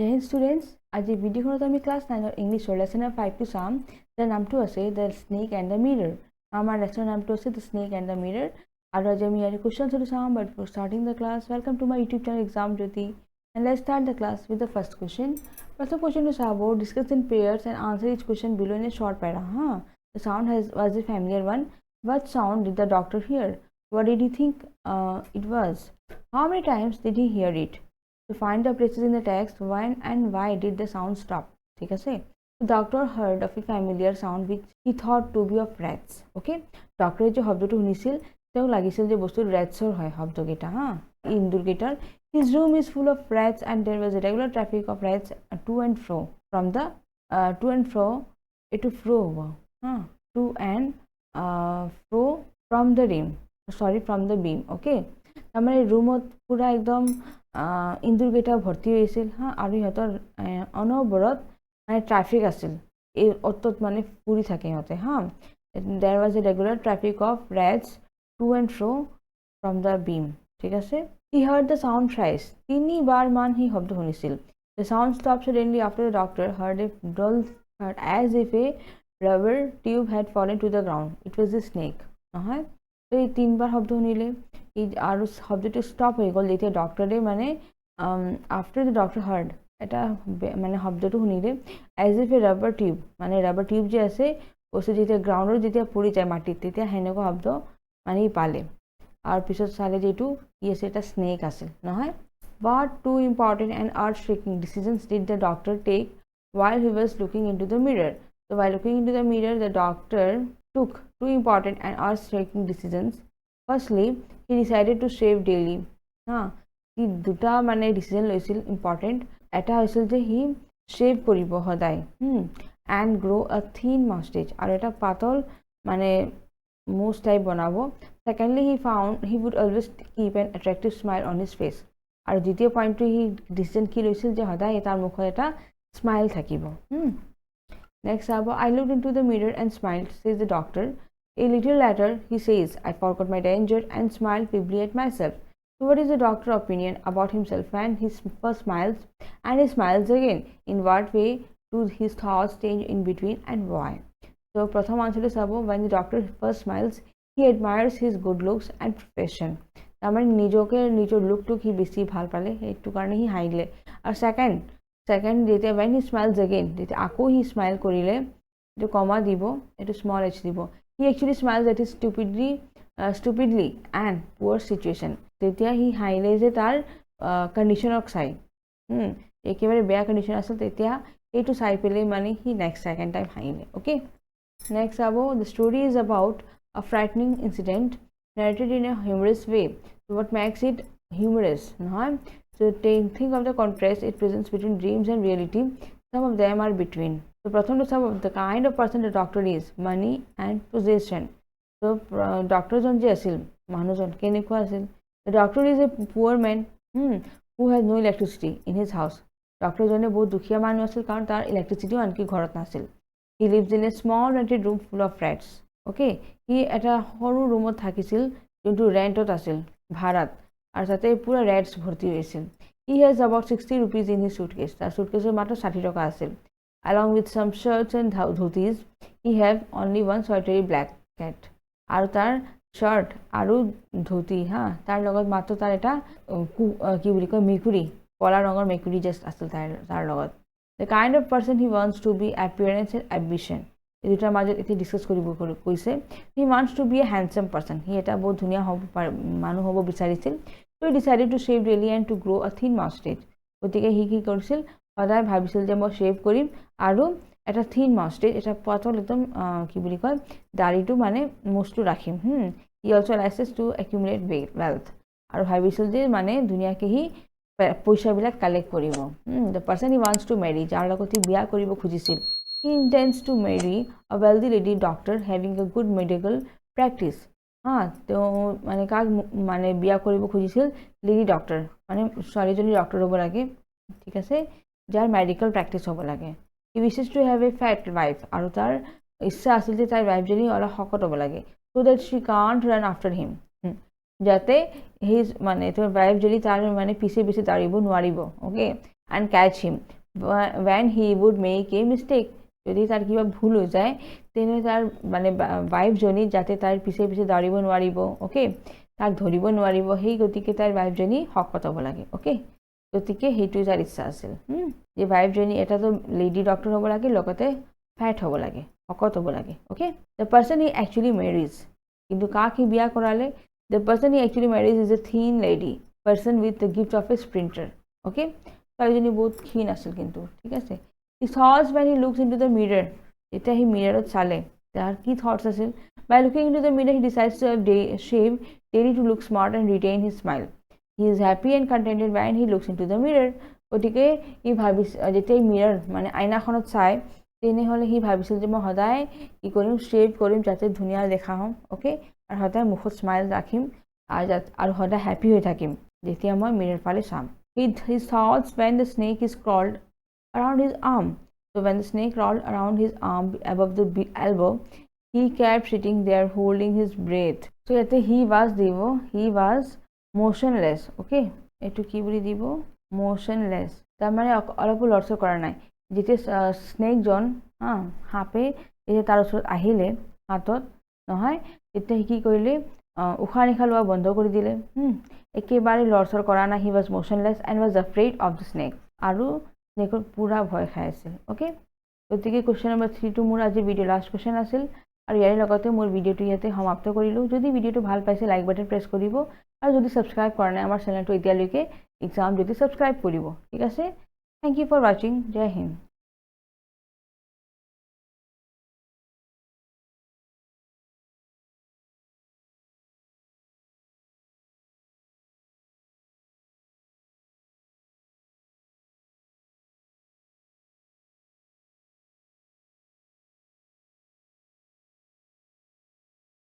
Hey students, আজি ভিডিঅ'খনত আমি class 9 ইংলিছৰ লেসন 5 টো চাম। যাৰ নামটো আছে The Snake and the Mirror। আমাৰ লেসনৰ নামটো আছে The Snake and the Mirror। আৰু আজি আমি ইয়াৰ কোৱেশ্চনছ চাম, but before starting the class, welcome to my YouTube channel Exam Jyoti, and let's start the class with the first question। প্ৰথম কোৱেশ্চনটো চাব, discuss in pairs and answer each question below in a short paragraph। The sound was a familiar one. What sound did the doctor hear? What did he think it was? How many times did he hear it? To find the places in the text, when and why did the sound stop? ঠিক আছে? The doctor heard of a familiar sound which he thought to be of rats. Okay? Doctor যে শব্দটো শুনিছিল, তেওঁ লাগিছিল যে বস্তু ratsৰ হয় শব্দকেইটা, ইন্দুৰকেইটাৰ। His room is full of rats and there was a regular traffic of rats to and fro from the to and fro to fro to and fro from the from the beam. Okay? তাৰমানে ৰুমত পুৰা একদম ইন্দুৰকেইটা ভৰ্তি হৈছিল আৰু ইহঁতৰ অনবৰত মানে ট্ৰাফিক আছিল, এই অটত মানে ফুৰি থাকে ইহঁতে there was a regular traffic of rats to and fro from the beam। ঠিক আছে? He heard the sound thrice। তিনিবাৰ মান সি শব্দ শুনিছিল। The sound stopped suddenly after the doctor heard a dull thud as if a rubber tube had fallen to the ground। It was a snake। নহয়, তো এই তিনবাৰ শব্দ শুনিলে আৰু শব্দটো ষ্টপ হৈ গ'ল যেতিয়া ডক্টৰে মানে আফটাৰ দ্য ডক্টৰ হাৰ্ড এটা মানে শব্দটো শুনিলে as if a rubber tube, মানে ৰাবাৰ টিউব যে আছে বস্তু যেতিয়া গ্ৰাউণ্ডত যেতিয়া পৰি যায় মাটিত তেতিয়া সেনেকুৱা শব্দ মানে পালে। আৰু পিছত চালে যে এইটো কি আছে, এটা স্নেক আছিল। নহয়, but two important and earth shaking decisions did the doctor take while he was looking into the mirror। So while looking into the mirror, the doctor took two important and earth-shaking decisions। Firstly, he decided to shave daily। সি দুটা মানে decision লৈছিল important. এটা হৈছিল যে সি shave কৰিব সদায় and গ্ৰ' আ থিন মাষ্টেজ, আৰু এটা পাতল মানে মুছ টাইপ বনাব। Secondly he would always keep an attractive smile on his face. আৰু দ্বিতীয় পইণ্টটো সি ডিচিজন কি লৈছিল যে সদায় তাৰ মুখত এটা স্মাইল থাকিব। নেক্সট চাব, I looked into the mirror and smiled, says the doctor। A little later, he says, I forgot my danger and smiled feebly at myself। So what is the doctor's opinion about himself when he first smiles and he smiles again? In what way do his thoughts change in between and why? So pratham answer to sabo, when the doctor first smiles, he admires his good looks and profession। তাৰমানে নিজকে নিজৰ লুকটো সি বেছি ভাল পালে, সেইটো কাৰণে সি হাঁহিলে। আৰু ছেকেণ্ড যেতিয়া when he smiles again, যেতিয়া আকৌ সি স্মাইল কৰিলে, এইটো কমা দিব, এইটো স্মল h দিব। He actually smiles at his stupidly and poor situation। তেতিয়া সি হাঁহিলে যে তাৰ কণ্ডিশ্যনক চাই, একেবাৰে বেয়া কণ্ডিশ্যন আছিল, তেতিয়া এইটো চাই পেলাই মানে সি ছেকেণ্ড টাইম হাঁহিলে। অ'কে, নেক্সট চাব, দ্য ষ্টৰি ইজ এবাউট আ ফ্ৰাইটনিং incident narrated in a humorous way। So what makes it humorous? নহয়, so think of the contrast it presents between dreams and reality। Some of them are between। So প্ৰথমটো চাব, the kind of person the doctor is, money and possession। So ডক্টৰজন যে আছিল, মানুহজন কেনেকুৱা আছিল? The doctor is a poor man who has no electricity in his house। ডক্টৰজনে বহুত দুখীয়া মানুহ আছিল কাৰণ তাৰ ইলেক্ট্ৰিচিটিও আনকি ঘৰত নাছিল। He lives in a small rented room full of rats। Okay, see এটা সৰু ৰুমত থাকিছিল যোনটো ৰেণ্টত আছিল, ভাড়াত, আৰু তাতে পুৰা ৰেটছ ভৰ্তি হৈছিল। He has about 60 rupees in his suitcase। তাৰ চুটকেছৰ মাত্ৰ 60 টকা আছিল। Along with some shirts and dhotis, he have only one solitary black cat। আৰু তাৰ শাৰ্ট আৰু ধুতি তাৰ লগত মাত্ৰ তাৰ এটা কি বুলি কয় মেকুৰী, কলা ৰঙৰ মেকুৰী জাষ্ট আছিল তাৰ লগত। The kind of person he wants to be, appearance and ambition। এই দুটাৰ মাজত এতিয়া ডিছকাছ কৰিব কৈছে। He wants to be a handsome person। সি এটা বহুত ধুনীয়া মানুহ হ'ব বিচাৰিছিল। So he decided to shave daily and to grow a thin mustache। গতিকে সি কি কৰিছিল, সদায় ভাবিছিল যে মই শ্বেভ কৰিম আৰু এটা থিন মাষ্টেজ, এটা পাতল একদম কি বুলি কয় দাড়িটো মানে মুছটো ৰাখিম। He also likes to accumulate wealth। আৰু ভাবিছিল যে মানে ধুনীয়াকৈ সি পইচাবিলাক কালেক্ট কৰিব। The person he wants to marry, যাৰ লগত সি বিয়া কৰিব খুজিছিল, he intends to marry a wealthy lady doctor having a good medical practice। তেওঁ মানে কাক মানে বিয়া কৰিব খুজিছিল? লেডি ডক্টৰ, মানে ছোৱালীজনী ডক্টৰ হ'ব লাগে, ঠিক আছে, যাৰ মেডিকেল প্ৰেক্টিছ হ'ব লাগে। He wishes to have a fat wife। আৰু তাৰ ইচ্ছা আছিল যে তাইৰ ৱাইফজনী অলপ শকত হ'ব লাগে, so that she can't run after him। যাতে হিজ মানে তোৰ ৱাইফ যদি তাৰ মানে পিছে পিছে দাঁড়িব নোৱাৰিব। Okay, and catch him when he would make a mistake. যদি তাৰ কিবা ভুল হৈ যায় তেনে তাৰ মানে ৱাইফজনী যাতে তাৰ পিছে পিছে দৌৰিব নোৱাৰিব ওকে তাক ধৰিব নোৱাৰিব সেই গতিকে তাৰ ৱাইফজনী শকত হ'ব লাগে ওকে গতিকে সেইটো যাৰ ইচ্ছা আছিল যে ৱাইফজনী এটাতো লেডি ডক্টৰ হ'ব লাগে লগতে ফ্যাট হ'ব লাগে শকত হ'ব লাগে okay the person he actually marries কিন্তু কাক সি বিয়া কৰালে the person he actually marries is a thin lady person with the gift of a sprinter okay ছোৱালীজনী বহুত ক্ষীণ আছিল কিন্তু ঠিক আছে His thoughts when he looks into the mirror. Jeta he mirror chale. There ki thoughts asil. By looking into the mirror, he decides to shave daily to look smart and retain his smile. He is happy and contented when he looks into the mirror. গতিকে ই যেতিয়া মিৰৰ মানে আইনাখনত চাই তেনেহ'লে সি ভাবিছিল যে মই সদায় কি কৰিম শ্বেভ কৰিম যাতে ধুনীয়া দেখা হ'ম অ'কে আৰু সদায় মুখত স্মাইল ৰাখিম আৰু সদায় হেপী হৈ থাকিম যেতিয়া মই মিৰৰ ফালে চাম His thoughts when the snake is crawled around his arm. So when the snake crawled around his arm above the elbow, he kept sitting there holding his breath. So yete he was motionless. Okay, etu ki boli dibo motionless. Tar mane olapo lorso kora nai. Jete snake jon hape eje tar osor ahile hatot nohoy ete ki korile ukha nikha loa bondo kori dile ekebare lorsor kora na he was motionless and was afraid of the snake aru দেখো পুরা ভয় খাই আছিল okay গতিকে question number 3 two মোৰ আজি video last question আছিল আৰু ইয়াৰ লগতে মোৰ ভিডিওটো ইয়াতে সমাপ্ত কৰিলো যদি ভিডিওটো ভাল পাইছে লাইক বাটন প্ৰেছ কৰিব আৰু যদি সাবস্ক্ৰাইব কৰা নাই আমাৰ চেনেলটো এতিয়ালৈকে এক্সাম যদি সাবস্ক্ৰাইব কৰিব ঠিক আছে thank you for watching Jai Hind